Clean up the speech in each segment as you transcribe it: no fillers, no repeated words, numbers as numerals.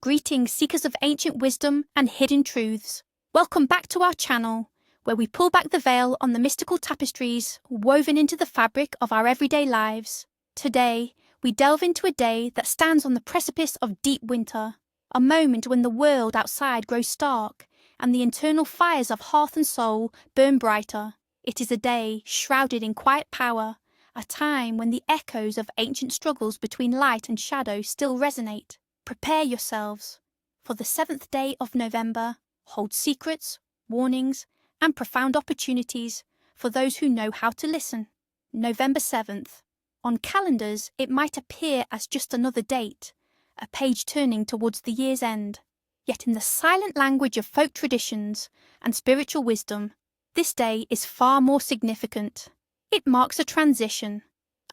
Greetings, seekers of ancient wisdom and hidden truths. Welcome back to our channel, where we pull back the veil on the mystical tapestries woven into the fabric of our everyday lives. Today, we delve into a day that stands on the precipice of deep winter, a moment when the world outside grows stark and the internal fires of hearth and soul burn brighter. It is a day shrouded in quiet power, a time when the echoes of ancient struggles between light and shadow still resonate. Prepare yourselves, for the 7th day of November holds secrets, warnings, and profound opportunities for those who know how to listen. November 7th. On calendars, it might appear as just another date, a page turning towards the year's end. Yet in the silent language of folk traditions and spiritual wisdom, this day is far more significant. It marks a transition,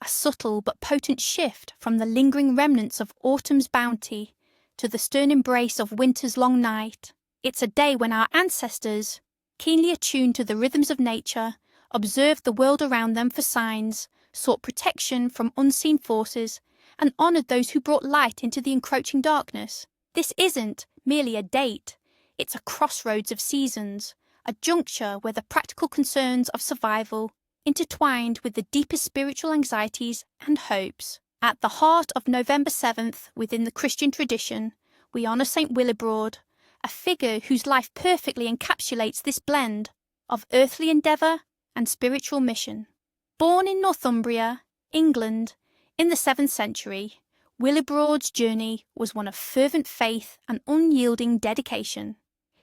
a subtle but potent shift from the lingering remnants of autumn's bounty to the stern embrace of winter's long night. It's a day when our ancestors, keenly attuned to the rhythms of nature, observed the world around them for signs, sought protection from unseen forces, and honoured those who brought light into the encroaching darkness. This isn't merely a date, it's a crossroads of seasons, a juncture where the practical concerns of survival intertwined with the deepest spiritual anxieties and hopes. At the heart of November 7th, within the Christian tradition, we honour Saint Willibrord, a figure whose life perfectly encapsulates this blend of earthly endeavour and spiritual mission. Born in Northumbria, England, in the 7th century, Willibrord's journey was one of fervent faith and unyielding dedication.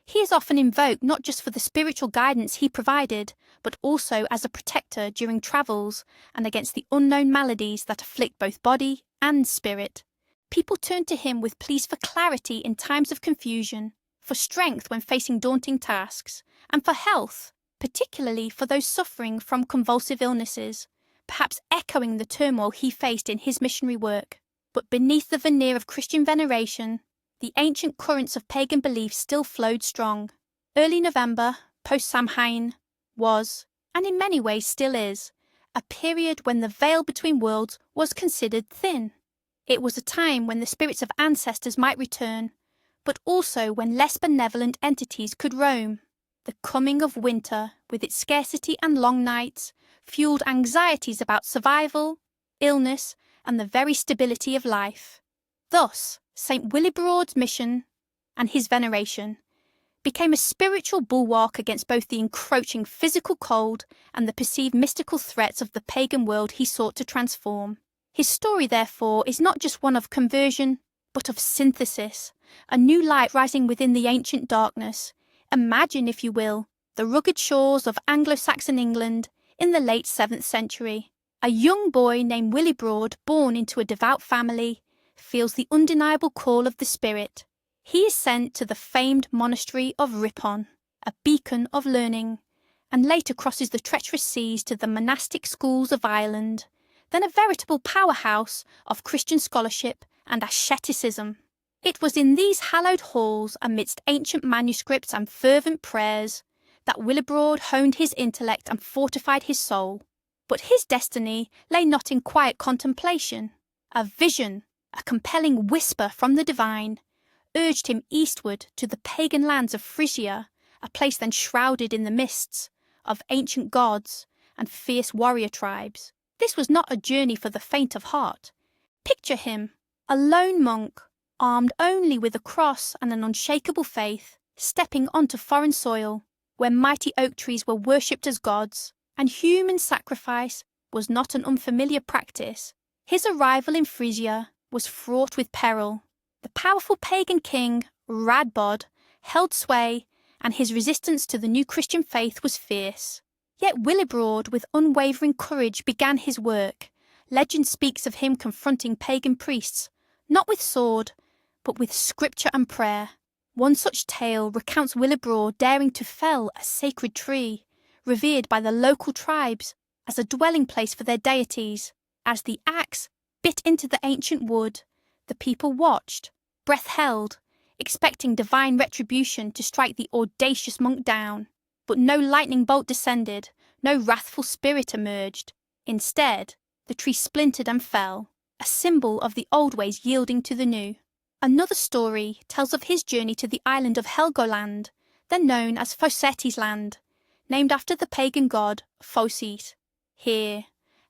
He is often invoked not just for the spiritual guidance he provided, but also as a protector during travels and against the unknown maladies that afflict both body and spirit. People turn to him with pleas for clarity in times of confusion, for strength when facing daunting tasks, and for health, particularly for those suffering from convulsive illnesses, perhaps echoing the turmoil he faced in his missionary work. But beneath the veneer of Christian veneration, the ancient currents of pagan belief still flowed strong. Early November, post-Samhain, was, and in many ways still is, a period when the veil between worlds was considered thin. It was a time when the spirits of ancestors might return, but also when less benevolent entities could roam. The coming of winter, with its scarcity and long nights, fueled anxieties about survival, illness, and the very stability of life. Thus, Saint Willibrord's mission and his veneration became a spiritual bulwark against both the encroaching physical cold and the perceived mystical threats of the pagan world he sought to transform. His story, therefore, is not just one of conversion, but of synthesis, a new light rising within the ancient darkness. Imagine, if you will, the rugged shores of Anglo-Saxon England in the late 7th century. A young boy named Willibrord, born into a devout family, feels the undeniable call of the spirit. He is sent to the famed monastery of Ripon, a beacon of learning, and later crosses the treacherous seas to the monastic schools of Ireland, then a veritable powerhouse of Christian scholarship and asceticism. It was in these hallowed halls, amidst ancient manuscripts and fervent prayers, that Willibrord honed his intellect and fortified his soul. But his destiny lay not in quiet contemplation. A vision, a compelling whisper from the divine, urged him eastward to the pagan lands of Frisia, a place then shrouded in the mists of ancient gods and fierce warrior tribes. This was not a journey for the faint of heart. Picture him, a lone monk, armed only with a cross and an unshakable faith, stepping onto foreign soil, where mighty oak trees were worshipped as gods, and human sacrifice was not an unfamiliar practice. His arrival in Frisia was fraught with peril. The powerful pagan king, Radbod, held sway, and his resistance to the new Christian faith was fierce. Yet Willibrord, with unwavering courage, began his work. Legend speaks of him confronting pagan priests, not with sword, but with scripture and prayer. One such tale recounts Willibrord daring to fell a sacred tree, revered by the local tribes as a dwelling place for their deities. As the axe bit into the ancient wood, the people watched, breath held, expecting divine retribution to strike the audacious monk down. But no lightning bolt descended, no wrathful spirit emerged. Instead, the tree splintered and fell, a symbol of the old ways yielding to the new. Another story tells of his journey to the island of Helgoland, then known as Fosetti's land, named after the pagan god Fosit. Here,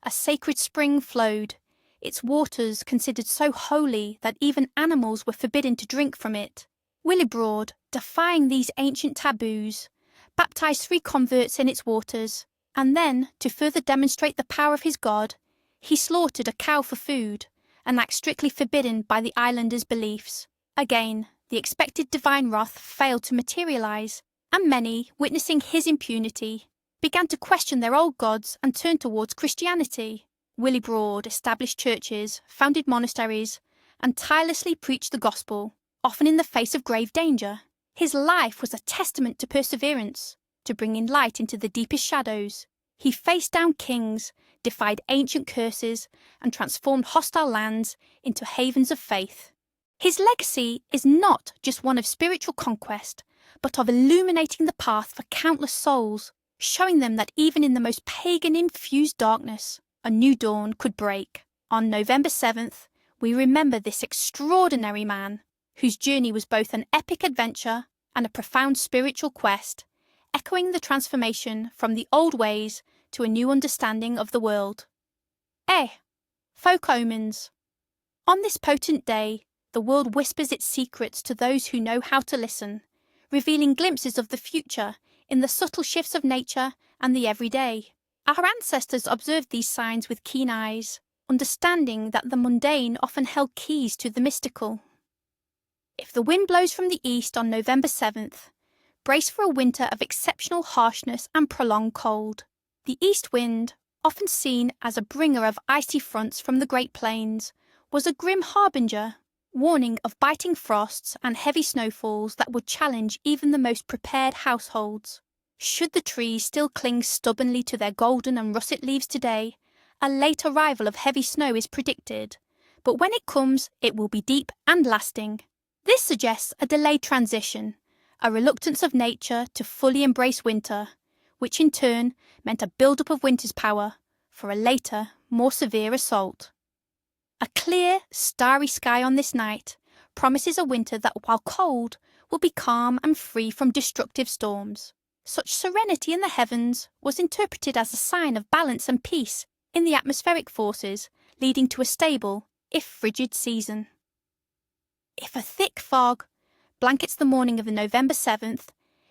a sacred spring flowed, its waters considered so holy that even animals were forbidden to drink from it. Willibrord, defying these ancient taboos, baptized 3 converts in its waters, and then, to further demonstrate the power of his god, he slaughtered a cow for food, an act strictly forbidden by the islanders' beliefs. Again, the expected divine wrath failed to materialize, and many, witnessing his impunity, began to question their old gods and turn towards Christianity. Willibrord established churches, founded monasteries, and tirelessly preached the gospel, often in the face of grave danger. His life was a testament to perseverance, to bringing light into the deepest shadows. He faced down kings, defied ancient curses, and transformed hostile lands into havens of faith. His legacy is not just one of spiritual conquest, but of illuminating the path for countless souls, showing them that even in the most pagan-infused darkness, a new dawn could break. On November 7th, we remember this extraordinary man, whose journey was both an epic adventure and a profound spiritual quest, echoing the transformation from the old ways to a new understanding of the world. Folk omens. On this potent day, the world whispers its secrets to those who know how to listen, revealing glimpses of the future in the subtle shifts of nature and the everyday. Our ancestors observed these signs with keen eyes, understanding that the mundane often held keys to the mystical. If the wind blows from the east on November 7th, brace for a winter of exceptional harshness and prolonged cold. The east wind, often seen as a bringer of icy fronts from the Great Plains, was a grim harbinger, warning of biting frosts and heavy snowfalls that would challenge even the most prepared households. Should the trees still cling stubbornly to their golden and russet leaves today, a late arrival of heavy snow is predicted, but when it comes, it will be deep and lasting. This suggests a delayed transition, a reluctance of nature to fully embrace winter, which in turn meant a build-up of winter's power for a later, more severe assault. A clear, starry sky on this night promises a winter that, while cold, will be calm and free from destructive storms. Such serenity in the heavens was interpreted as a sign of balance and peace in the atmospheric forces, leading to a stable, if frigid, season. If a thick fog blankets the morning of November 7th,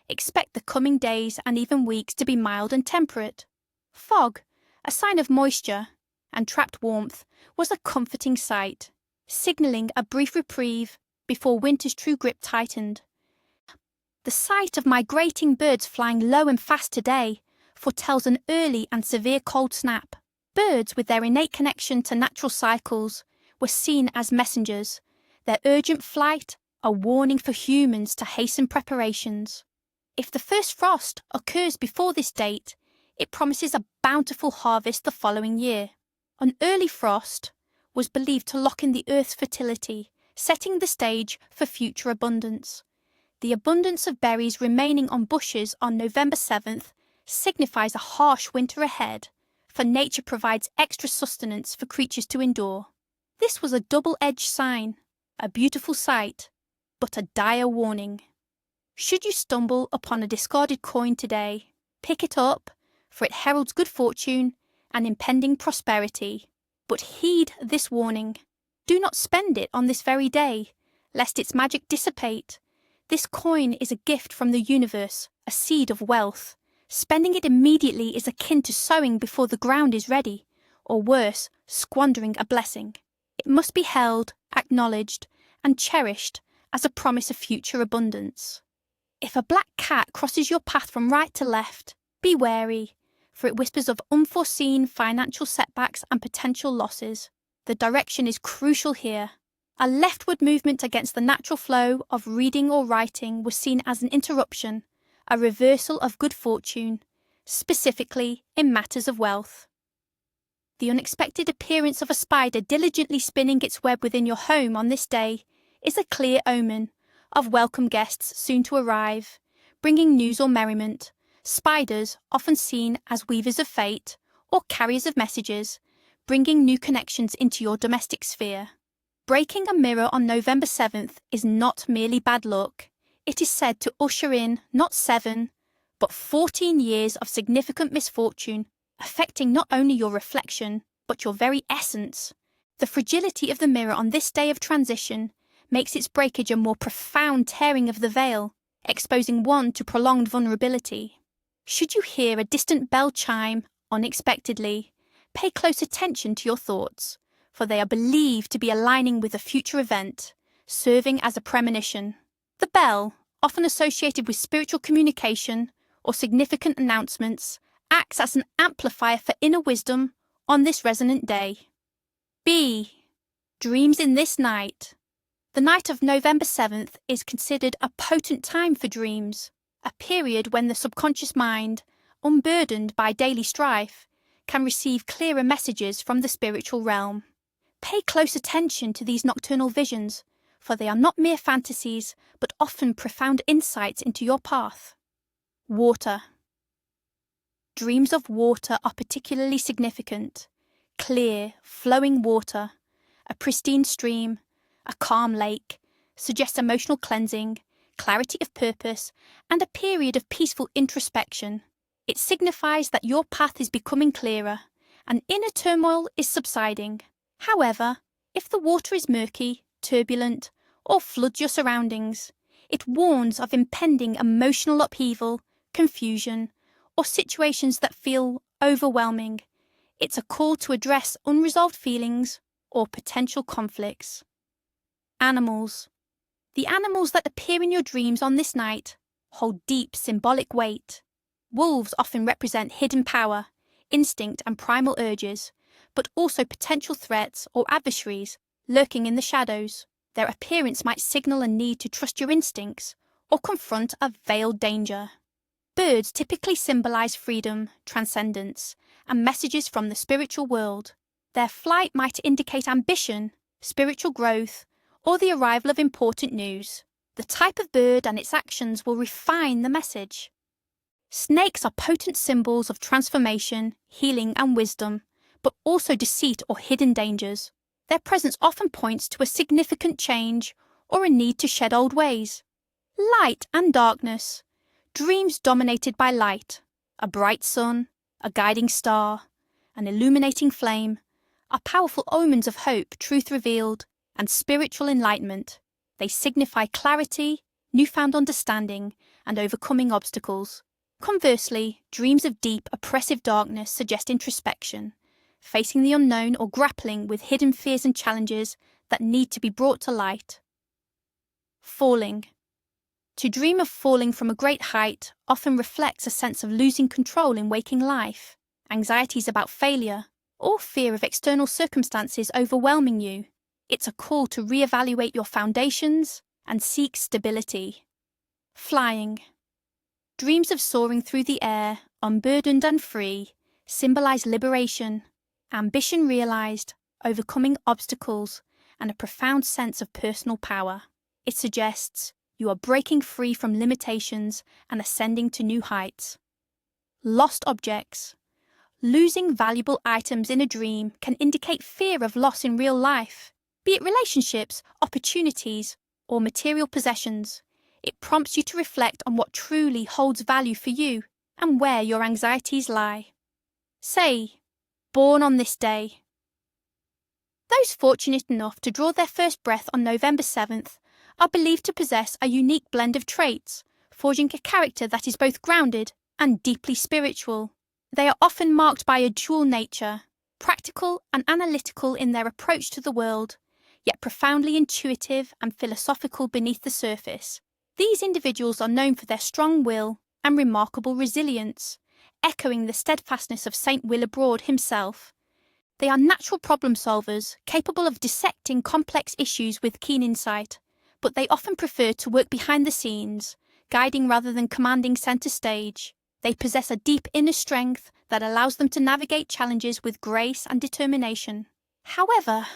expect the coming days and even weeks to be mild and temperate. Fog, a sign of moisture and trapped warmth, was a comforting sight, signalling a brief reprieve before winter's true grip tightened. The sight of migrating birds flying low and fast today foretells an early and severe cold snap. Birds, with their innate connection to natural cycles, were seen as messengers, their urgent flight a warning for humans to hasten preparations. If the first frost occurs before this date, it promises a bountiful harvest the following year. An early frost was believed to lock in the earth's fertility, setting the stage for future abundance. The abundance of berries remaining on bushes on November 7th signifies a harsh winter ahead, for nature provides extra sustenance for creatures to endure. This was a double-edged sign, a beautiful sight, but a dire warning. Should you stumble upon a discarded coin today, pick it up, for it heralds good fortune and impending prosperity. But heed this warning. Do not spend it on this very day, lest its magic dissipate. This coin is a gift from the universe, a seed of wealth. Spending it immediately is akin to sowing before the ground is ready, or worse, squandering a blessing. It must be held, acknowledged, and cherished as a promise of future abundance. If a black cat crosses your path from right to left, be wary, for it whispers of unforeseen financial setbacks and potential losses. The direction is crucial here. A leftward movement against the natural flow of reading or writing was seen as an interruption, a reversal of good fortune, specifically in matters of wealth. The unexpected appearance of a spider diligently spinning its web within your home on this day is a clear omen of welcome guests soon to arrive, bringing news or merriment. Spiders, often seen as weavers of fate or carriers of messages, bringing new connections into your domestic sphere. Breaking a mirror on November 7th is not merely bad luck. It is said to usher in not 7, but 14 years of significant misfortune, affecting not only your reflection, but your very essence. The fragility of the mirror on this day of transition makes its breakage a more profound tearing of the veil, exposing one to prolonged vulnerability. Should you hear a distant bell chime unexpectedly, pay close attention to your thoughts, for they are believed to be aligning with a future event, serving as a premonition. The bell, often associated with spiritual communication or significant announcements, acts as an amplifier for inner wisdom on this resonant day. B. Dreams in this night. The night of November 7th is considered a potent time for dreams, a period when the subconscious mind, unburdened by daily strife, can receive clearer messages from the spiritual realm. Pay close attention to these nocturnal visions, for they are not mere fantasies, but often profound insights into your path. Water. Dreams of water are particularly significant. Clear, flowing water, a pristine stream, a calm lake, suggests emotional cleansing, clarity of purpose, and a period of peaceful introspection. It signifies that your path is becoming clearer, and inner turmoil is subsiding. However, if the water is murky, turbulent, or floods your surroundings, it warns of impending emotional upheaval, confusion, or situations that feel overwhelming. It's a call to address unresolved feelings or potential conflicts. Animals. The animals that appear in your dreams on this night hold deep symbolic weight. Wolves often represent hidden power, instinct and primal urges, but also potential threats or adversaries lurking in the shadows. Their appearance might signal a need to trust your instincts or confront a veiled danger. Birds typically symbolize freedom, transcendence, and messages from the spiritual world. Their flight might indicate ambition, spiritual growth, or the arrival of important news. The type of bird and its actions will refine the message. Snakes are potent symbols of transformation, healing, and wisdom, but also deceit or hidden dangers. Their presence often points to a significant change or a need to shed old ways. Light and darkness. Dreams dominated by light, a bright sun, a guiding star, an illuminating flame, are powerful omens of hope, truth revealed, and spiritual enlightenment. They signify clarity, newfound understanding, and overcoming obstacles. Conversely, dreams of deep, oppressive darkness suggest introspection, facing the unknown or grappling with hidden fears and challenges that need to be brought to light. Falling. To dream of falling from a great height often reflects a sense of losing control in waking life, anxieties about failure, or fear of external circumstances overwhelming you. It's a call to reevaluate your foundations and seek stability. Flying. Dreams of soaring through the air, unburdened and free, symbolize liberation, ambition realized, overcoming obstacles, and a profound sense of personal power. It suggests you are breaking free from limitations and ascending to new heights. Lost objects. Losing valuable items in a dream can indicate fear of loss in real life, be it relationships, opportunities, or material possessions. It prompts you to reflect on what truly holds value for you and where your anxieties lie. Say, born on this day. Those fortunate enough to draw their first breath on November 7th are believed to possess a unique blend of traits, forging a character that is both grounded and deeply spiritual. They are often marked by a dual nature, practical and analytical in their approach to the world, yet profoundly intuitive and philosophical beneath the surface. These individuals are known for their strong will and remarkable resilience, echoing the steadfastness of Saint Willibrord himself. They are natural problem solvers, capable of dissecting complex issues with keen insight, but they often prefer to work behind the scenes, guiding rather than commanding centre stage. They possess a deep inner strength that allows them to navigate challenges with grace and determination. However,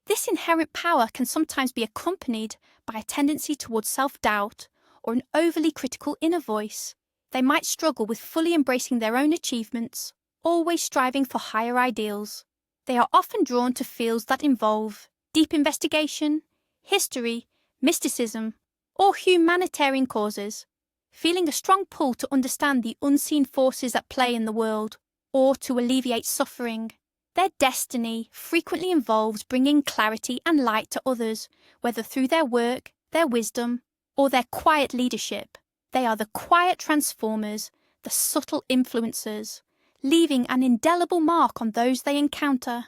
this inherent power can sometimes be accompanied by a tendency towards self-doubt or an overly critical inner voice. They might struggle with fully embracing their own achievements, always striving for higher ideals. They are often drawn to fields that involve deep investigation, history, mysticism, or humanitarian causes, feeling a strong pull to understand the unseen forces at play in the world, or to alleviate suffering. Their destiny frequently involves bringing clarity and light to others, whether through their work, their wisdom, or their quiet leadership. They are the quiet transformers, the subtle influencers, leaving an indelible mark on those they encounter.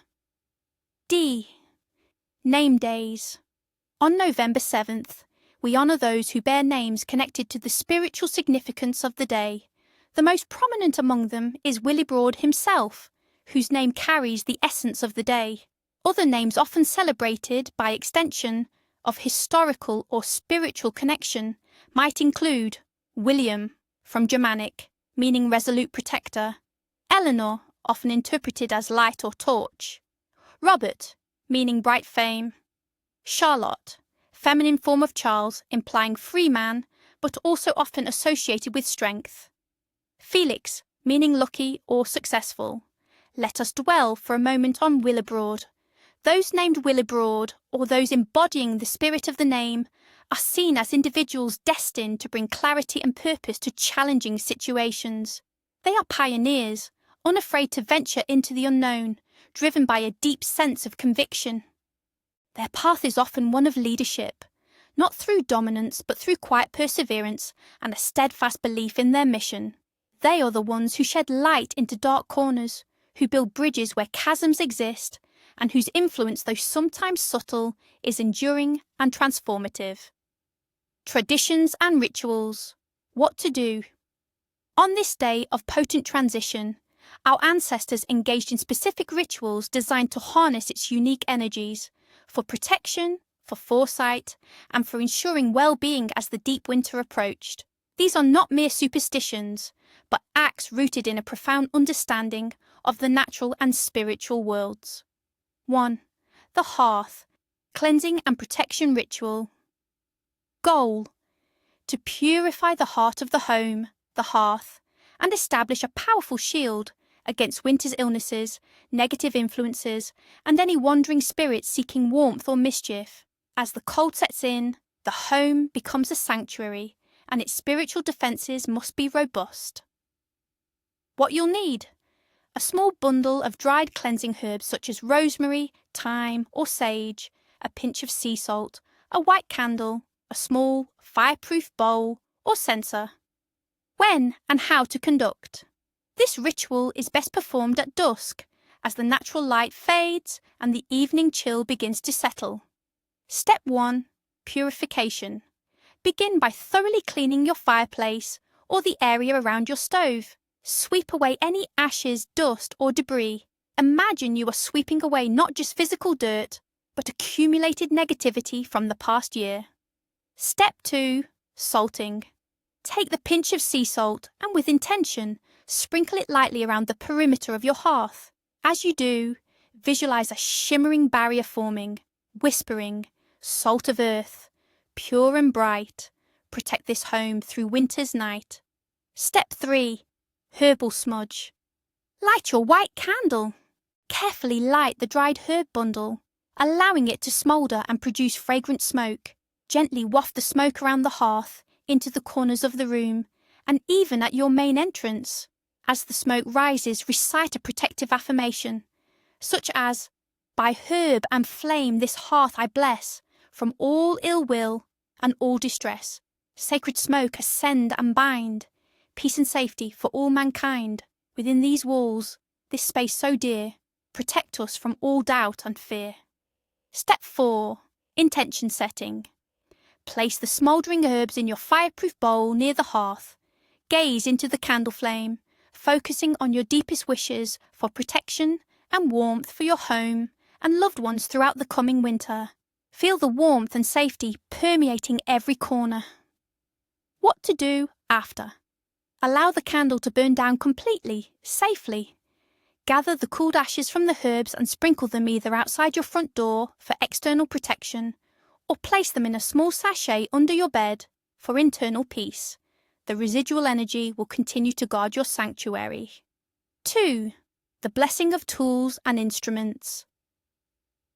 D. Name days. On November 7th, we honour those who bear names connected to the spiritual significance of the day. The most prominent among them is Willibrord himself, whose name carries the essence of the day. Other names often celebrated, by extension, of historical or spiritual connection might include William, from Germanic, meaning resolute protector; Eleanor, often interpreted as light or torch; Robert, meaning bright fame; Charlotte, feminine form of Charles, implying free man, but also often associated with strength; Felix, meaning lucky or successful. Let us dwell for a moment on Willibrord. Those named Willibrord, or those embodying the spirit of the name, are seen as individuals destined to bring clarity and purpose to challenging situations. They are pioneers, unafraid to venture into the unknown, driven by a deep sense of conviction. Their path is often one of leadership, not through dominance but through quiet perseverance and a steadfast belief in their mission. They are the ones who shed light into dark corners, who build bridges where chasms exist, and whose influence, though sometimes subtle, is enduring and transformative. Traditions and rituals. What to do. On this day of potent transition, our ancestors engaged in specific rituals designed to harness its unique energies, for protection, for foresight, and for ensuring well-being as the deep winter approached. These are not mere superstitions, but acts rooted in a profound understanding of the natural and spiritual worlds. 1. The hearth, cleansing and protection ritual. Goal: to purify the heart of the home, the hearth, and establish a powerful shield against winter's illnesses, negative influences, and any wandering spirits seeking warmth or mischief. As the cold sets in, the home becomes a sanctuary, and its spiritual defences must be robust. What you'll need: a small bundle of dried cleansing herbs such as rosemary, thyme, or sage, a pinch of sea salt, a white candle, a small, fireproof bowl or censer. When and how to conduct. This ritual is best performed at dusk, as the natural light fades and the evening chill begins to settle. Step 1. Purification. Begin by thoroughly cleaning your fireplace or the area around your stove. Sweep away any ashes, dust, or debris. Imagine you are sweeping away not just physical dirt, but accumulated negativity from the past year. Step 2. Salting. Take the pinch of sea salt and, with intention, sprinkle it lightly around the perimeter of your hearth. As you do, visualize a shimmering barrier forming, whispering, "Salt of earth, pure and bright, protect this home through winter's night." Step 3. Herbal smudge. Light your white candle. Carefully light the dried herb bundle, allowing it to smoulder and produce fragrant smoke. Gently waft the smoke around the hearth, into the corners of the room, and even at your main entrance. As the smoke rises, recite a protective affirmation, such as, "By herb and flame this hearth I bless, from all ill will and all distress. Sacred smoke ascend and bind, peace and safety for all mankind. Within these walls, this space so dear, protect us from all doubt and fear." Step 4. Intention setting. Place the smouldering herbs in your fireproof bowl near the hearth. Gaze into the candle flame, focusing on your deepest wishes for protection and warmth for your home and loved ones throughout the coming winter. Feel the warmth and safety permeating every corner. What to do after. Allow the candle to burn down completely, safely. Gather the cooled ashes from the herbs and sprinkle them either outside your front door for external protection, or place them in a small sachet under your bed for internal peace. The residual energy will continue to guard your sanctuary. 2. The blessing of tools and instruments.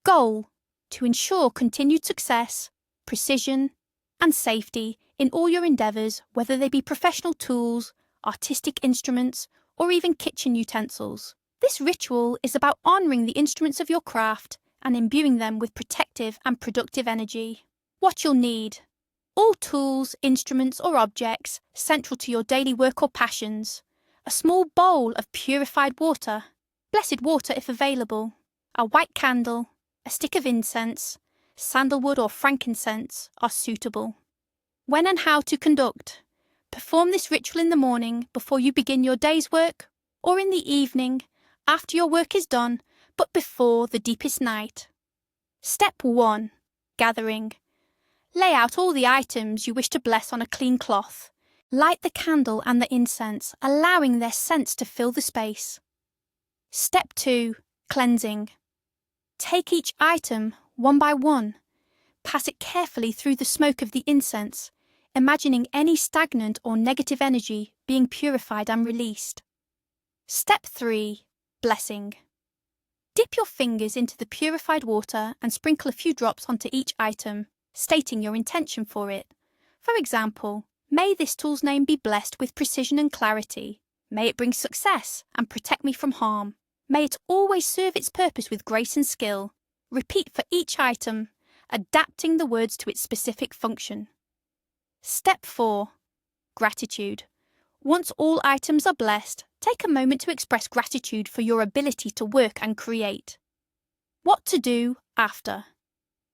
Goal: to ensure continued success, precision, and safety in all your endeavours, whether they be professional tools, artistic instruments, or even kitchen utensils. This ritual is about honouring the instruments of your craft and imbuing them with protective and productive energy. What you'll need: all tools, instruments, or objects central to your daily work or passions, a small bowl of purified water, blessed water if available, a white candle, a stick of incense, sandalwood or frankincense are suitable. When and how to conduct: perform this ritual in the morning before you begin your day's work, or in the evening after your work is done, but before the deepest night. Step 1. Gathering. Lay out all the items you wish to bless on a clean cloth. Light the candle and the incense, allowing their scents to fill the space. Step 2. Cleansing. Take each item one by one. Pass it carefully through the smoke of the incense, imagining any stagnant or negative energy being purified and released. Step 3. Blessing. Dip your fingers into the purified water and sprinkle a few drops onto each item, stating your intention for it. For example, may this tool's name be blessed with precision and clarity. May it bring success and protect me from harm. May it always serve its purpose with grace and skill. Repeat for each item, adapting the words to its specific function. Step 4. Gratitude. Once all items are blessed, take a moment to express gratitude for your ability to work and create. What to do after?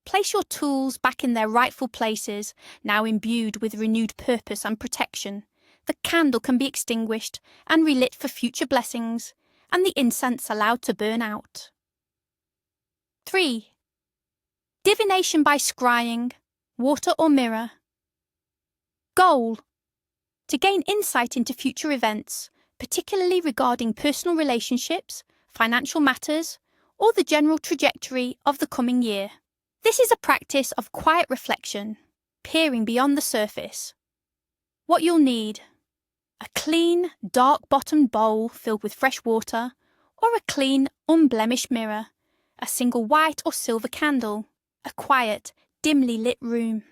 Place your tools back in their rightful places, now imbued with renewed purpose and protection. The candle can be extinguished and relit for future blessings, and the incense allowed to burn out. 3. Divination by scrying, water or mirror. Goal: to gain insight into future events, particularly regarding personal relationships, financial matters, or the general trajectory of the coming year. This is a practice of quiet reflection, peering beyond the surface. What you'll need: a clean, dark-bottomed bowl filled with fresh water, or a clean, unblemished mirror, a single white or silver candle, a quiet, dimly lit room.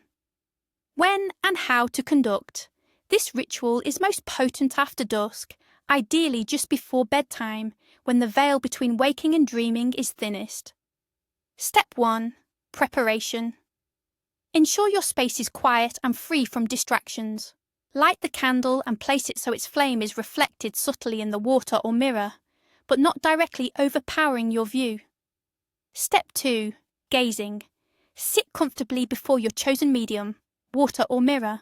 When and how to conduct: this ritual is most potent after dusk, ideally just before bedtime, when the veil between waking and dreaming is thinnest. Step 1. Preparation. Ensure your space is quiet and free from distractions. Light the candle and place it so its flame is reflected subtly in the water or mirror, but not directly overpowering your view. Step 2. Gazing. Sit comfortably before your chosen medium, water or mirror.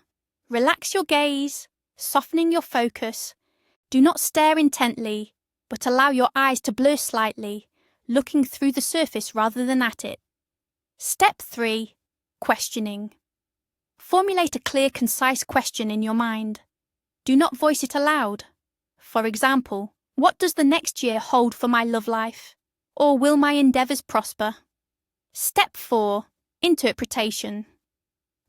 Relax your gaze, softening your focus. Do not stare intently, but allow your eyes to blur slightly, looking through the surface rather than at it. Step 3. Questioning. Formulate a clear, concise question in your mind. Do not voice it aloud. For example, what does the next year hold for my love life? Or will my endeavours prosper? Step 4. Interpretation.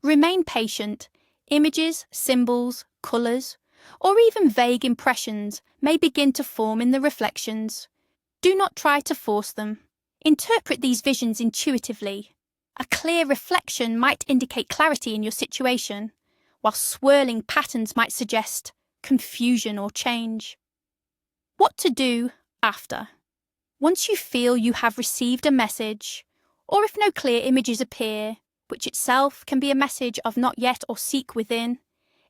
Remain patient. Images, symbols, colours, or even vague impressions may begin to form in the reflections. Do not try to force them. Interpret these visions intuitively. A clear reflection might indicate clarity in your situation, while swirling patterns might suggest confusion or change. What to do after? Once you feel you have received a message, or if no clear images appear, which itself can be a message of not yet or seek within,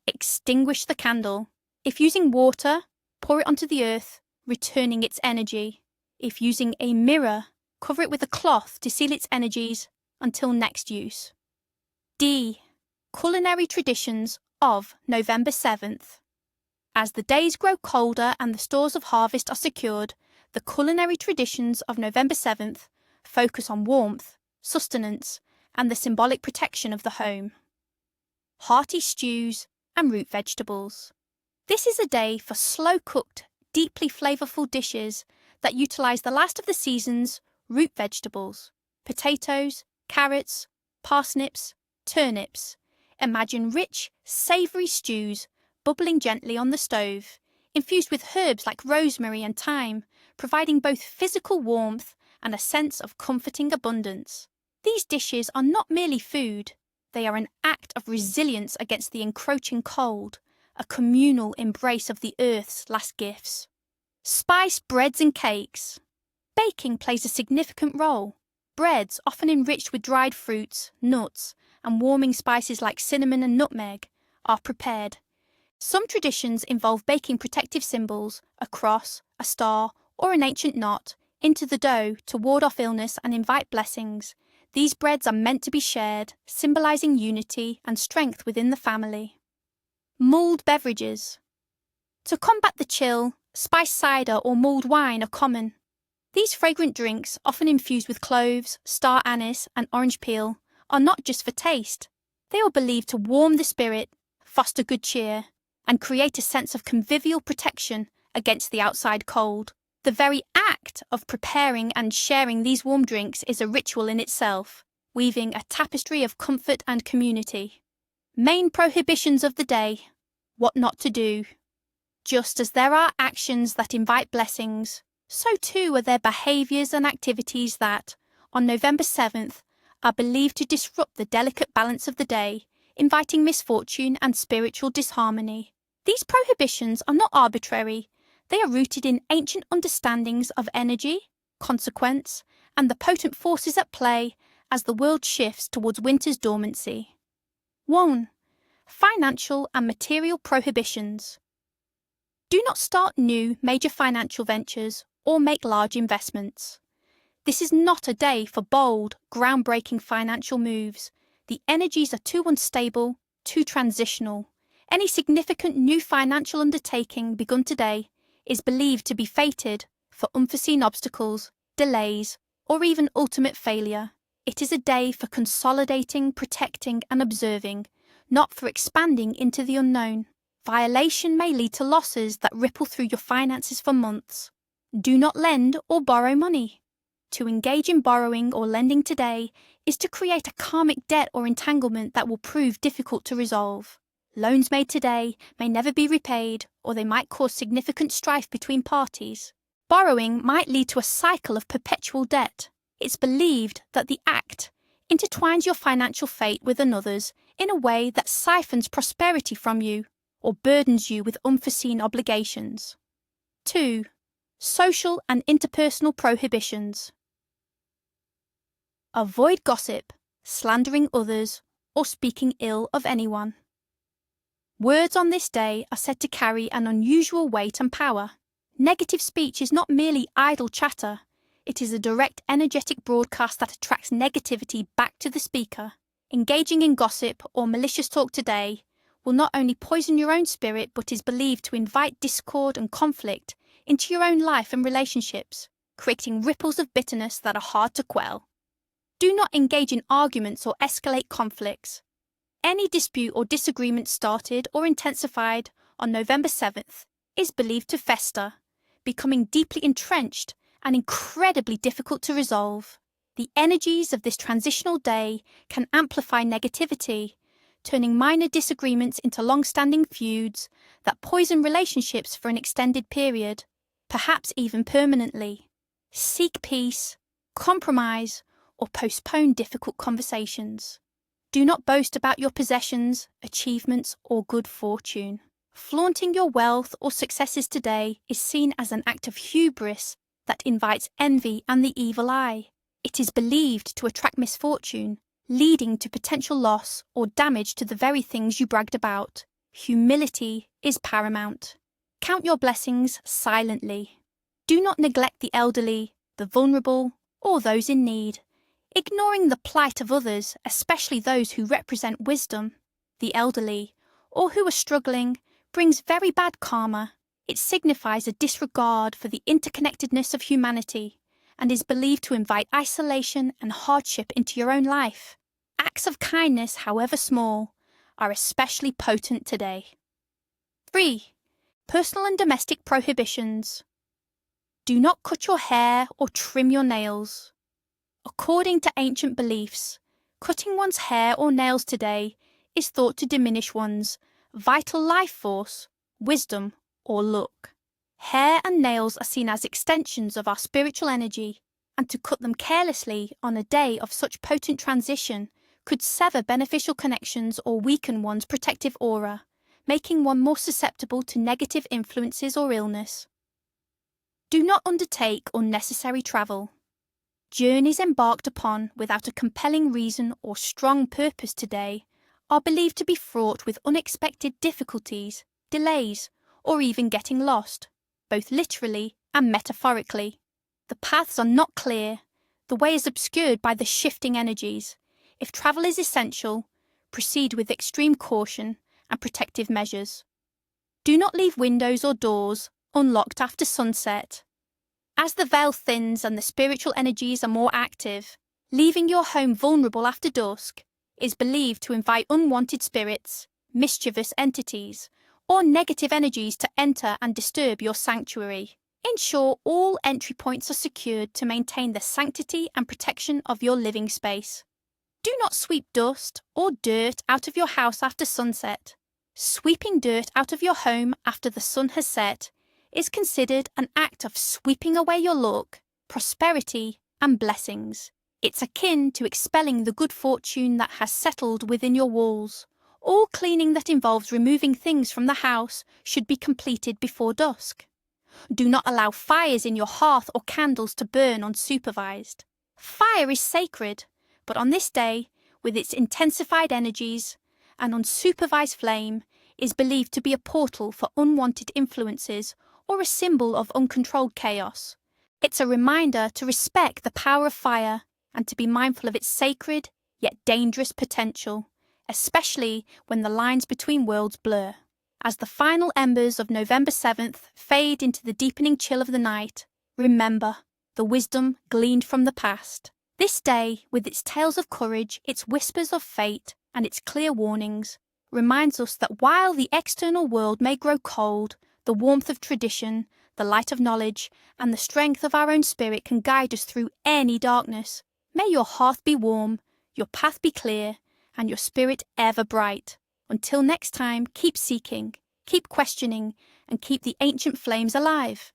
extinguish the candle. If using water, pour it onto the earth, returning its energy. If using a mirror, cover it with a cloth to seal its energies until next use. D. Culinary traditions of November 7th. As the days grow colder and the stores of harvest are secured, the culinary traditions of November 7th focus on warmth, sustenance, and the symbolic protection of the home. Hearty stews and root vegetables. This is a day for slow-cooked, deeply flavourful dishes that utilise the last of the season's root vegetables: potatoes, carrots, parsnips, turnips. Imagine rich, savoury stews bubbling gently on the stove, infused with herbs like rosemary and thyme, providing both physical warmth and a sense of comforting abundance. These dishes are not merely food, they are an act of resilience against the encroaching cold, a communal embrace of the earth's last gifts. Spiced breads and cakes. Baking plays a significant role. Breads, often enriched with dried fruits, nuts, and warming spices like cinnamon and nutmeg, are prepared. Some traditions involve baking protective symbols, a cross, a star, or an ancient knot, into the dough to ward off illness and invite blessings. These breads are meant to be shared, symbolizing unity and strength within the family. Mulled beverages. To combat the chill, spiced cider or mulled wine are common. These fragrant drinks, often infused with cloves, star anise, and orange peel, are not just for taste. They are believed to warm the spirit, foster good cheer, and create a sense of convivial protection against the outside cold. The very act of preparing and sharing these warm drinks is a ritual in itself, weaving a tapestry of comfort and community. Main prohibitions of the day. What not to do. Just as there are actions that invite blessings, so too are there behaviours and activities that, on November 7th, are believed to disrupt the delicate balance of the day, inviting misfortune and spiritual disharmony. These prohibitions are not arbitrary. They are rooted in ancient understandings of energy, consequence, and the potent forces at play as the world shifts towards winter's dormancy. 1. Financial and material prohibitions. Do not start new major financial ventures or make large investments. This is not a day for bold, groundbreaking financial moves. The energies are too unstable, too transitional. Any significant new financial undertaking begun today is believed to be fated for unforeseen obstacles, delays, or even ultimate failure. It is a day for consolidating, protecting, and observing, not for expanding into the unknown. Violation may lead to losses that ripple through your finances for months. Do not lend or borrow money. To engage in borrowing or lending today is to create a karmic debt or entanglement that will prove difficult to resolve. Loans made today may never be repaid, or they might cause significant strife between parties. Borrowing might lead to a cycle of perpetual debt. It's believed that the act intertwines your financial fate with another's in a way that siphons prosperity from you or burdens you with unforeseen obligations. 2. Social and interpersonal prohibitions. Avoid gossip, slandering others, or speaking ill of anyone. Words on this day are said to carry an unusual weight and power. Negative speech is not merely idle chatter, it is a direct energetic broadcast that attracts negativity back to the speaker. Engaging in gossip or malicious talk today will not only poison your own spirit but is believed to invite discord and conflict into your own life and relationships, creating ripples of bitterness that are hard to quell. Do not engage in arguments or escalate conflicts. Any dispute or disagreement started or intensified on November 7th is believed to fester, becoming deeply entrenched and incredibly difficult to resolve. The energies of this transitional day can amplify negativity, turning minor disagreements into long-standing feuds that poison relationships for an extended period, perhaps even permanently. Seek peace, compromise, or postpone difficult conversations. Do not boast about your possessions, achievements, or good fortune. Flaunting your wealth or successes today is seen as an act of hubris that invites envy and the evil eye. It is believed to attract misfortune, leading to potential loss or damage to the very things you bragged about. Humility is paramount. Count your blessings silently. Do not neglect the elderly, the vulnerable, or those in need. Ignoring the plight of others, especially those who represent wisdom, the elderly, or who are struggling, brings very bad karma. It signifies a disregard for the interconnectedness of humanity and is believed to invite isolation and hardship into your own life. Acts of kindness, however small, are especially potent today. 3. Personal and domestic prohibitions. Do not cut your hair or trim your nails. According to ancient beliefs, cutting one's hair or nails today is thought to diminish one's vital life force, wisdom, or look. Hair and nails are seen as extensions of our spiritual energy, and to cut them carelessly on a day of such potent transition could sever beneficial connections or weaken one's protective aura, making one more susceptible to negative influences or illness. Do not undertake unnecessary travel. Journeys embarked upon without a compelling reason or strong purpose today are believed to be fraught with unexpected difficulties, delays, or even getting lost, both literally and metaphorically. The paths are not clear, the way is obscured by the shifting energies. If travel is essential, proceed with extreme caution and protective measures. Do not leave windows or doors unlocked after sunset. As the veil thins and the spiritual energies are more active, leaving your home vulnerable after dusk is believed to invite unwanted spirits, mischievous entities, or negative energies to enter and disturb your sanctuary. Ensure all entry points are secured to maintain the sanctity and protection of your living space. Do not sweep dust or dirt out of your house after sunset. Sweeping dirt out of your home after the sun has set is considered an act of sweeping away your luck, prosperity, and blessings. It's akin to expelling the good fortune that has settled within your walls. All cleaning that involves removing things from the house should be completed before dusk. Do not allow fires in your hearth or candles to burn unsupervised. Fire is sacred, but on this day, with its intensified energies, an unsupervised flame is believed to be a portal for unwanted influences or a symbol of uncontrolled chaos. It's a reminder to respect the power of fire and to be mindful of its sacred yet dangerous potential, especially when the lines between worlds blur. As the final embers of November 7th fade into the deepening chill of the night, remember the wisdom gleaned from the past. This day, with its tales of courage, its whispers of fate, and its clear warnings, reminds us that while the external world may grow cold, the warmth of tradition, the light of knowledge, and the strength of our own spirit can guide us through any darkness. May your hearth be warm, your path be clear, and your spirit ever bright. Until next time, keep seeking, keep questioning, and keep the ancient flames alive.